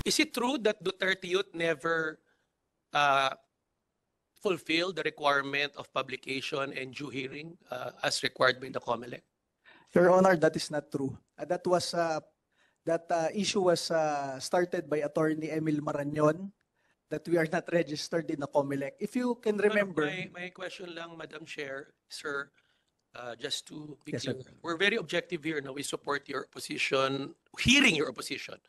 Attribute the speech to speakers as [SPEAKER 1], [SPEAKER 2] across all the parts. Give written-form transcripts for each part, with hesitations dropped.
[SPEAKER 1] Is it true that Duterte Youth never fulfilled the requirement of publication and due hearing as required by the COMELEC?
[SPEAKER 2] Your Honor, that is not true. That issue was started by Attorney Emil Marañon, that we are not registered in the COMELEC. If you can remember...
[SPEAKER 1] My question lang, Madam Chair, sir, just to be
[SPEAKER 2] Yes,
[SPEAKER 1] clear,
[SPEAKER 2] sir.
[SPEAKER 1] we're very objective here. Now we support your position, hearing your opposition.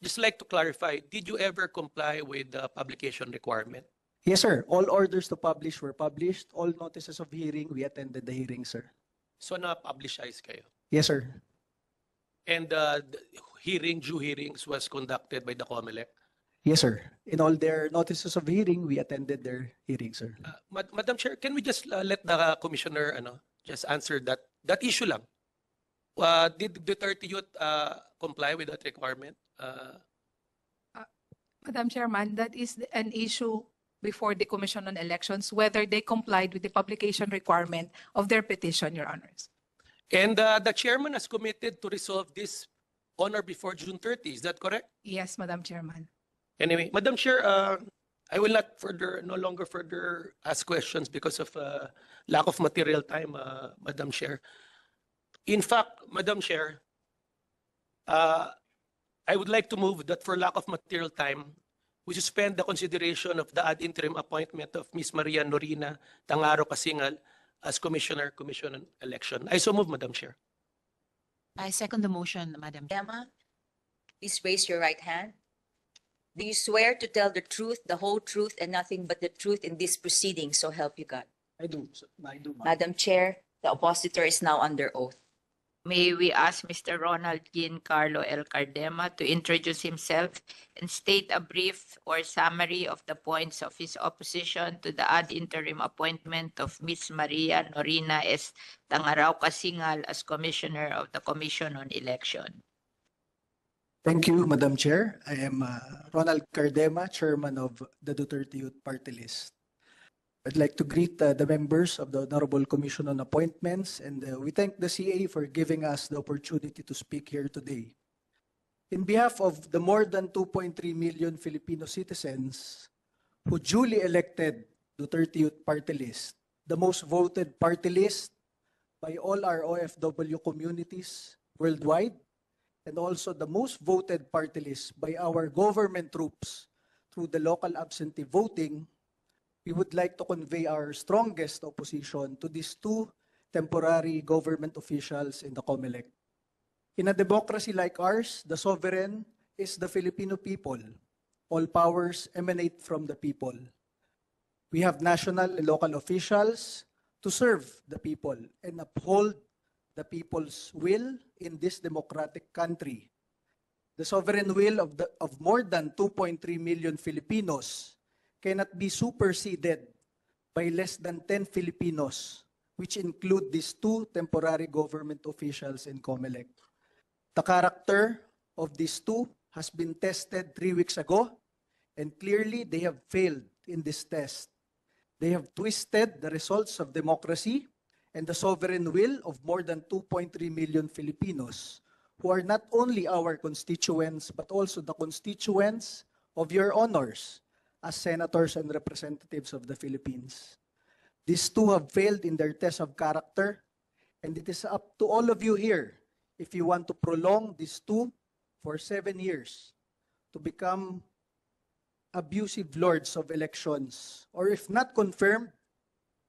[SPEAKER 1] Just like to clarify, did you ever comply with the publication requirement?
[SPEAKER 2] Yes, sir. All orders to publish were published. All notices of hearing, we attended the hearing, sir.
[SPEAKER 1] So na-publicize kayo?
[SPEAKER 2] Yes, sir.
[SPEAKER 1] And the due hearings was conducted by the COMELEC?
[SPEAKER 2] Yes, sir. In all their notices of hearing, we attended their hearing, sir.
[SPEAKER 1] Madam Chair, can we just let the commissioner just answer that issue lang? Did Duterte Youth comply with that requirement?
[SPEAKER 3] Madam Chairman, that is an issue before the Commission on Elections, whether they complied with the publication requirement of their petition, Your Honors.
[SPEAKER 1] And the chairman has committed to resolve this on or before June 30. Is that correct?
[SPEAKER 3] Yes, Madam Chairman.
[SPEAKER 1] Anyway, Madam Chair, I will not no longer further ask questions because of lack of material time, Madam Chair. In fact, Madam Chair, I would like to move that for lack of material time, we suspend the consideration of the ad interim appointment of Ms. Maria Norina Tangaro Kasingal as Commissioner on Election. I so move, Madam Chair.
[SPEAKER 4] I second the motion, Madam Chair.
[SPEAKER 5] Emma, please raise your right hand. Do you swear to tell the truth, the whole truth, and nothing but the truth in this proceeding, so help you God?
[SPEAKER 2] I do, ma'am.
[SPEAKER 5] Madam Chair, the oppositor is now under oath.
[SPEAKER 4] May we ask Mr. Ronald Giancarlo L. Cardema to introduce himself and state a brief or summary of the points of his opposition to the ad interim appointment of Ms. Maria Norina S. Tangarao Kasingal as Commissioner of the Commission on Election.
[SPEAKER 2] Thank you, Madam Chair. I am Ronald Cardema, Chairman of the Duterte Youth Party List. I'd like to greet the members of the Honorable Commission on Appointments, and we thank the CA for giving us the opportunity to speak here today. In behalf of the more than 2.3 million Filipino citizens who duly elected Duterte Youth Party List, the most voted party list by all our OFW communities worldwide, and also the most voted party list by our government troops through the local absentee voting, we would like to convey our strongest opposition to these two temporary government officials in the COMELEC. In a democracy like ours, the sovereign is the Filipino people. All powers emanate from the people. We have national and local officials to serve the people and uphold the people's will in this democratic country. The sovereign will of more than 2.3 million Filipinos cannot be superseded by less than 10 Filipinos, which include these two temporary government officials in COMELEC. The character of these two has been tested 3 weeks ago, and clearly they have failed in this test. They have twisted the results of democracy and the sovereign will of more than 2.3 million Filipinos, who are not only our constituents, but also the constituents of your honors as senators and representatives of the Philippines. These two have failed in their test of character, and it is up to all of you here, if you want to prolong these two for 7 years, to become abusive lords of elections. Or if not confirmed,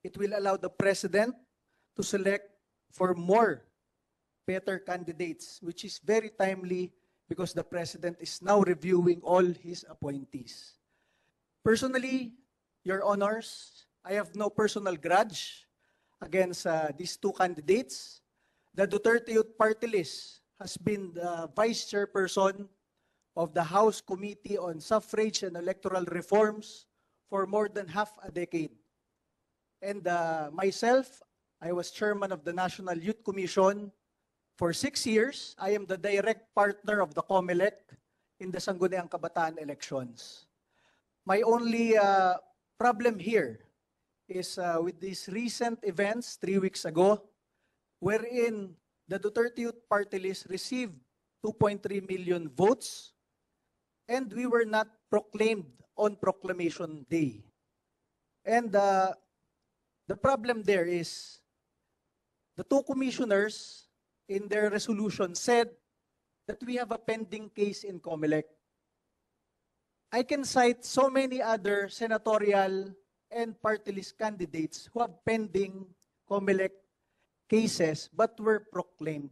[SPEAKER 2] it will allow the President to select for more better candidates, which is very timely because the President is now reviewing all his appointees. Personally, Your Honors, I have no personal grudge against these two candidates. The Duterte Youth Party List has been the Vice Chairperson of the House Committee on Suffrage and Electoral Reforms for more than half a decade. And myself, I was Chairman of the National Youth Commission for 6 years. I am the direct partner of the COMELEC in the Sangguniang Kabataan elections. My only problem here is with these recent events 3 weeks ago, wherein the Duterte Youth Party List received 2.3 million votes, and we were not proclaimed on Proclamation Day. And the problem there is the two commissioners in their resolution said that we have a pending case in COMELEC. I can cite so many other senatorial and party list candidates who have pending COMELEC cases but were proclaimed.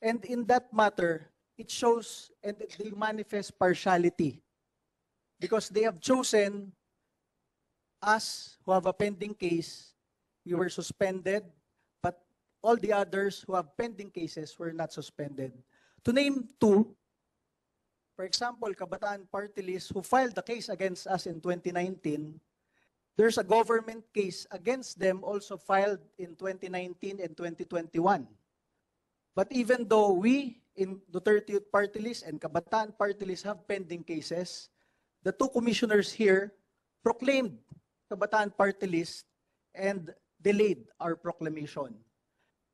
[SPEAKER 2] And in that matter, it shows and they manifest partiality because they have chosen us who have a pending case, we were suspended, but all the others who have pending cases were not suspended. To name two, for example, Kabataan Party List who filed the case against us in 2019, there's a government case against them also filed in 2019 and 2021. But even though we in Duterte Youth Party List and Kabataan Party List have pending cases, the two commissioners here proclaimed Kabataan Party List and delayed our proclamation.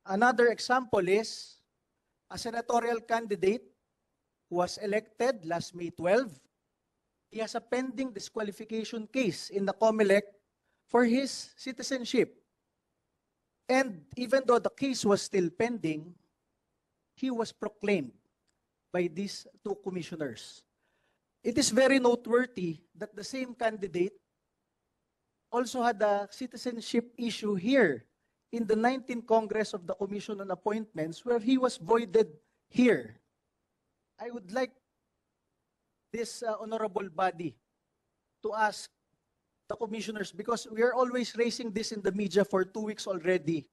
[SPEAKER 2] Another example is a senatorial candidate who was elected last May 12. He has a pending disqualification case in the COMELEC for his citizenship. And even though the case was still pending, he was proclaimed by these two commissioners. It is very noteworthy that the same candidate also had a citizenship issue here in the 19th Congress of the Commission on Appointments where he was voided here. I would like this honorable body to ask the commissioners, because we are always raising this in the media for 2 weeks already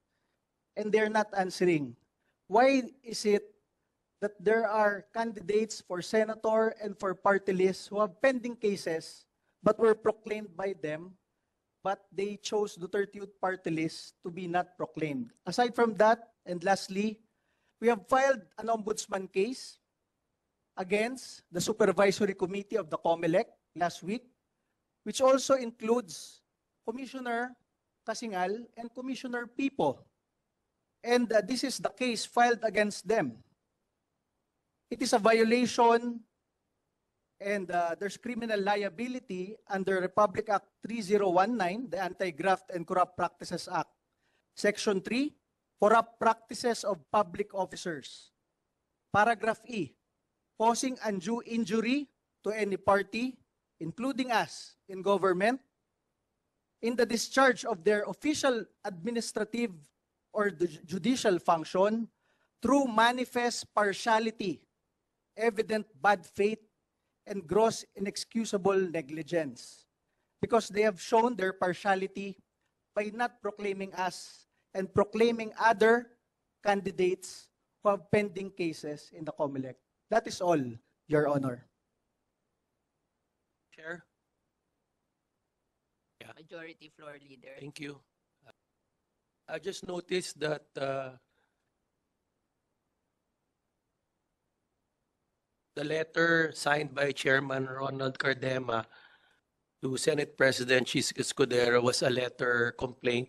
[SPEAKER 2] and they're not answering. Why is it that there are candidates for senator and for party lists who have pending cases but were proclaimed by them, but they chose Duterte Youth Party List to be not proclaimed? Aside from that, and lastly, we have filed an ombudsman case against the Supervisory Committee of the COMELEC last week, which also includes Commissioner Kasingal and Commissioner Pipo. And this is the case filed against them. It is a violation and there's criminal liability under Republic Act 3019, the Anti-Graft and Corrupt Practices Act. Section 3, corrupt practices of public officers. Paragraph E, causing undue injury to any party, including us in government, in the discharge of their official, administrative, or judicial function through manifest partiality, evident bad faith, and gross inexcusable negligence, because they have shown their partiality by not proclaiming us and proclaiming other candidates who have pending cases in the COMELEC. That is all, Your Honor.
[SPEAKER 1] Chair.
[SPEAKER 4] Majority Floor Leader.
[SPEAKER 1] Thank you. I just noticed that the letter signed by Chairman Ronald Cardema to Senate President Chis Escudero was a letter complaint.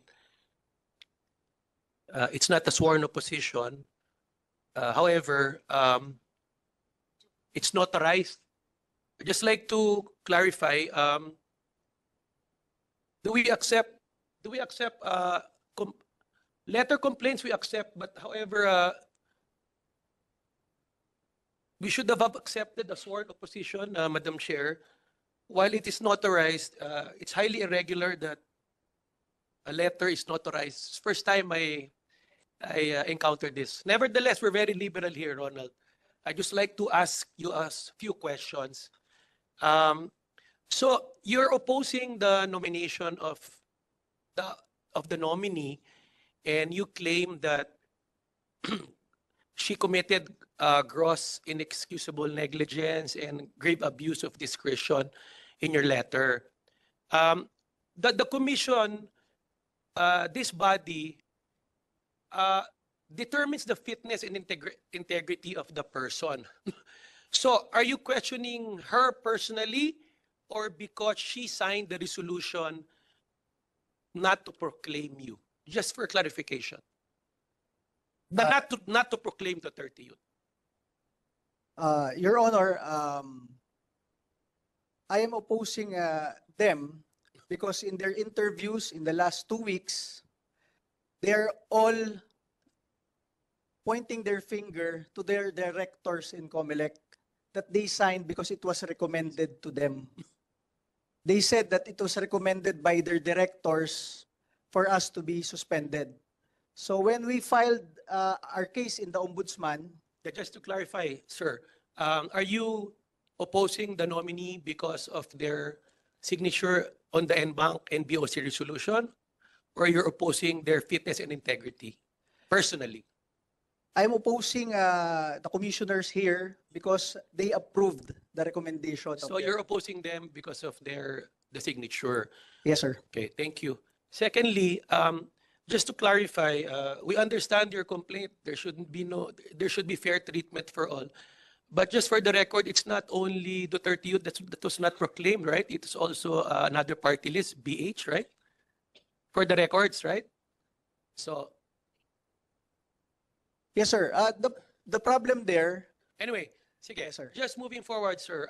[SPEAKER 1] It's not a sworn opposition. However, it's notarized. I'd just like to clarify, do we accept letter complaints? We accept, but however, we should have accepted a sworn opposition, Madam Chair. While it is notarized, it's highly irregular that a letter is notarized. It's the first time I encountered this. Nevertheless, we're very liberal here, Ronald. I just like to ask you a few questions. So you're opposing the nomination of the nominee, and you claim that she committed gross inexcusable negligence and grave abuse of discretion in your letter. The commission, this body, determines the fitness and integrity of the person. So are you questioning her personally, or because she signed the resolution not to proclaim you? Just for clarification. Not to proclaim Duterte Youth.
[SPEAKER 2] Your Honor, I am opposing them because in their interviews in the last 2 weeks, they're all pointing their finger to their directors in COMELEC that they signed because it was recommended to them. They said that it was recommended by their directors for us to be suspended. So when we filed our case in the ombudsman,
[SPEAKER 1] Just to clarify, sir, are you opposing the nominee because of their signature on the NBank and BOC resolution? Or you're opposing their fitness and integrity personally?
[SPEAKER 2] I'm opposing the commissioners here because they approved the recommendation.
[SPEAKER 1] So you're opposing them because of the signature.
[SPEAKER 2] Yes, sir.
[SPEAKER 1] Okay, thank you. Secondly, just to clarify, we understand your complaint. There should be fair treatment for all. But just for the record, it's not only Duterte Youth that was not proclaimed, right? It's also another party list, BH, right? For the records, right? So
[SPEAKER 2] Yes, sir. The problem there,
[SPEAKER 1] anyway, sige,
[SPEAKER 2] yes, sir.
[SPEAKER 1] just moving forward, sir.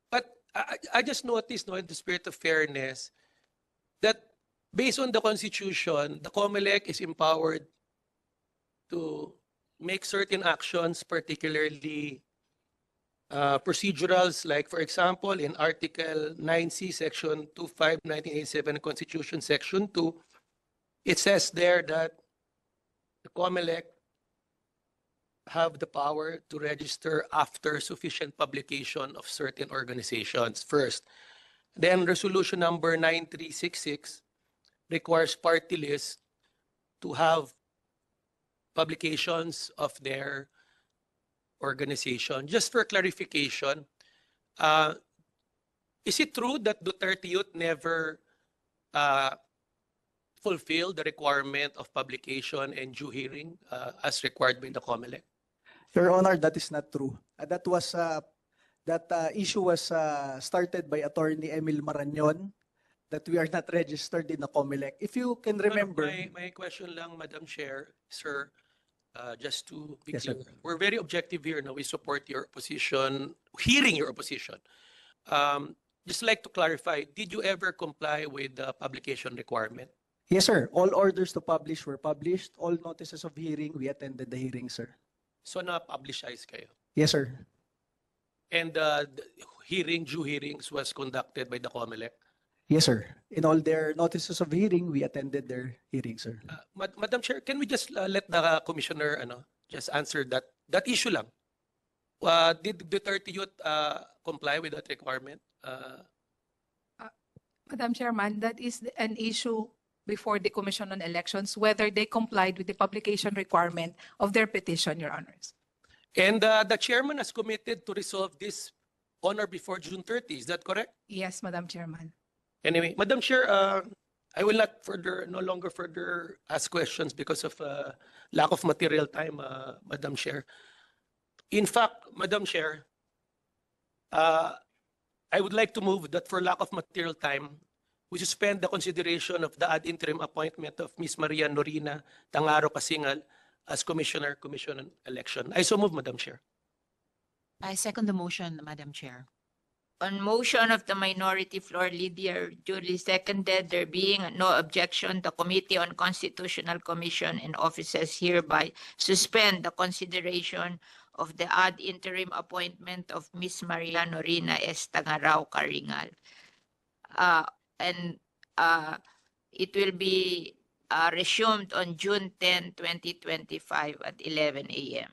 [SPEAKER 1] But I just noticed, no, in the spirit of fairness, that based on the Constitution, the COMELEC is empowered to make certain actions, particularly procedurals, like, for example, in Article 9C, Section 25, 1987, Constitution, Section 2, it says there that the COMELEC have the power to register after sufficient publication of certain organizations first. Then resolution number 9366 requires party lists to have publications of their organization. Just for clarification, is it true that Duterte Youth never fulfilled the requirement of publication and due hearing as required by the COMELEC?
[SPEAKER 2] Your Honor, that is not true. That issue was started by Attorney Emil Marañon, that we are not registered in the COMELEC. If you can remember,
[SPEAKER 1] My question lang, Madam Chair, sir, just to be
[SPEAKER 2] Yes, sir.
[SPEAKER 1] clear, we're very objective here. Now we support your position, hearing your opposition. Just like to clarify, did you ever comply with the publication requirement?
[SPEAKER 2] yes, sir, all orders to publish were published. All notices of hearing, we attended the hearing, sir.
[SPEAKER 1] So na-publicize kayo.
[SPEAKER 2] Yes, sir.
[SPEAKER 1] And the due hearings was conducted by the COMELEC.
[SPEAKER 2] Yes, sir. In all their notices of hearing, we attended their hearing, sir.
[SPEAKER 1] Madam Chair, can we just let the commissioner just answer that issue lang? Did Duterte Youth comply with that requirement?
[SPEAKER 3] Madam Chairman, that is an issue before the Commission on Elections, whether they complied with the publication requirement of their petition, Your Honors.
[SPEAKER 1] And the chairman has committed to resolve this on or before June 30. Is that correct?
[SPEAKER 3] Yes, Madam Chairman.
[SPEAKER 1] Anyway, Madam Chair, I will not no longer further ask questions because of lack of material time, Madam Chair. In fact, Madam Chair, I would like to move that for lack of material time, we suspend the consideration of the ad interim appointment of Ms. Maria Norina Tangaro Kasingal as Commission on Election. I so move, Madam Chair.
[SPEAKER 6] I second the motion, Madam Chair.
[SPEAKER 4] On motion of the minority floor leader duly seconded, there being no objection, the Committee on Constitutional Commission and Offices hereby suspend the consideration of the ad interim appointment of Ms. Maria Norina S. Tangarao Karingal. And it will be resumed on June 10, 2025 at 11 a.m.